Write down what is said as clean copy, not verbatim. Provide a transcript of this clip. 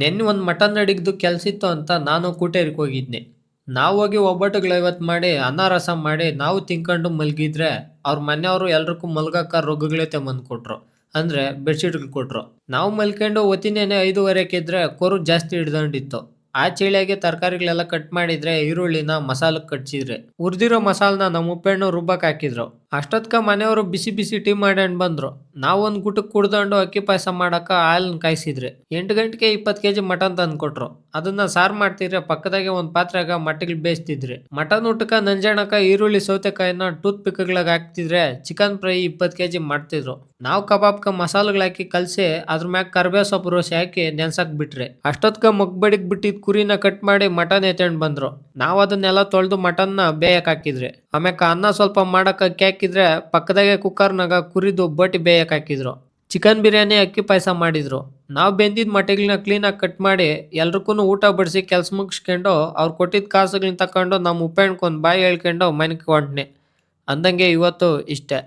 ನೆನ್ನೆ ಒಂದು ಮಟನ್ ಅಡಿಗ್ದು ಕೆಲ್ಸಿತ್ತು ಅಂತ ನಾನು ಕೂಟೇರಿಗೆ ಹೋಗಿದ್ನೆ. ನಾವು ಹೋಗಿ ಒಬ್ಬಟ್ಟುಗಳು 50 ಮಾಡಿ ಅನ್ನ ರಸಂ ಮಾಡಿ ನಾವು ತಿನ್ಕೊಂಡು ಮಲ್ಗಿದ್ರೆ ಅವ್ರ ಮನೆಯವರು ಎಲ್ರಿಗೂ ಮಲ್ಗಕ್ಕ ರಗ್ಗುಗಳೇ ತೆಂಬಂದು ಕೊಟ್ರು. ಅಂದ್ರೆ ಬೆಡ್ಶೀಟ್ಗಳು ಕೊಟ್ರು. ನಾವು ಮಲ್ಕೊಂಡು ಒತ್ತಿನೇನೆ 5:30 ಇದ್ರೆ ಕೊರು ಜಾಸ್ತಿ ಹಿಡ್ಕೊಂಡಿತ್ತು. ಆ ಚಳಿಯಾಗೆ ತರಕಾರಿಗಳೆಲ್ಲ ಕಟ್ ಮಾಡಿದ್ರೆ ಈರುಳ್ಳಿನ ಮಸಾಲಕ್ಕೆ ಕಟ್ಸಿದ್ರೆ ಹುರಿದಿರೋ ಮಸಾಲನ ನಮ್ಮ ಉಪ್ಪೆಣ್ಣು ರುಬ್ಬಕ್ ಹಾಕಿದ್ರು. ಅಷ್ಟೊತ್ಕ ಮನೆಯವರು ಬಿಸಿ ಬಿಸಿ ಟೀ ಮಾಡ್ಯಂಡ್ ಬಂದ್ರು. ನಾವೊಂದ್ ಗುಟಕ್ ಕುಡ್ಕೊಂಡು ಅಕ್ಕಿ ಪಾಯಸ ಮಾಡಕ ಹಾಲನ್ನ ಕಾಯಿಸಿದ್ರೆ 8 ಗಂಟೆಗೆ 20 ಕೆಜಿ ಮಟನ್ ತಂದು ಕೊಟ್ರು. ಅದನ್ನ ಸಾರು ಮಾಡ್ತಿದ್ರೆ ಪಕ್ಕದಾಗೆ ಒಂದ್ ಪಾತ್ರೆಗ ಮಟ್ಟಿಗೆ ಬೇಯಿಸ್ತಿದ್ರಿ. ಮಟನ್ ಊಟಕ ನಂಜಾಣಕ ಈರುಳ್ಳಿ ಸೌತೆಕಾಯಿನ ಟೂತ್ ಪಿಕ್ಗಳಾಗ ಹಾಕ್ತಿದ್ರೆ ಚಿಕನ್ ಫ್ರೈ 20 ಕೆಜಿ ಮಾಡ್ತಿದ್ರು. ನಾವು ಕಬಾಬ್ಕ ಮಸಾಲೆಗಳು ಹಾಕಿ ಕಲ್ಸಿ ಅದ್ರ ಮ್ಯಾಗ ಕರ್ಬೇವ್ ಸೊಪ್ಪು ರೋಸಿ ಹಾಕಿ ನೆನ್ಸಕ್ ಬಿಟ್ರೆ ಅಷ್ಟೊತ್ಕ ಮಗ್ಬಡಿಗ್ ಬಿಟ್ಟಿದ್ ಕುರಿನ ಕಟ್ ಮಾಡಿ ಮಟನ್ ಎತ್ಕೊಂಡ್ ಬಂದ್ರು. ನಾವ್ ಅದನ್ನೆಲ್ಲ ತೊಳೆದು ಮಟನ್ನ ಬೇಯಕ್ ಹಾಕಿದ್ರಿ. ಆಮ್ಯಾಕ ಅನ್ನ ಸ್ವಲ್ಪ ಮಾಡಕ್ ಅಕ್ಕಿ ಹಾಕಿದ್ರೆ ಪಕ್ಕದಾಗೆ ಕುಕ್ಕರ್ನಾಗ ಕುರಿದು ಬೋಟಿ ಬೇಯಕ್ ಹಾಕಿದ್ರು. ಚಿಕನ್ ಬಿರಿಯಾನಿ ಅಕ್ಕಿ ಪಾಯಸ ಮಾಡಿದ್ರು. ನಾವು ಬೆಂದಿದ್ ಮಟೆಗಳನ್ನ ಕ್ಲೀನಾಗಿ ಕಟ್ ಮಾಡಿ ಎಲ್ರಿಗೂ ಊಟ ಬಡಿಸಿ ಕೆಲ್ಸ ಮುಗಿಸ್ಕೊಂಡು ಅವ್ರು ಕೊಟ್ಟಿದ್ದ ಕಾಸುಗಳನ್ನ ತಕೊಂಡು ನಮ್ಮ ಉಪ್ಪೆಣ್ಕೊಂಡ್ ಬಾಯಿ ಹೇಳ್ಕೊಂಡು ಮನೆಗೆ ಹೊಂಟ್ನೆ. ಅಂದಂಗೆ ಇವತ್ತು ಇಷ್ಟೇ.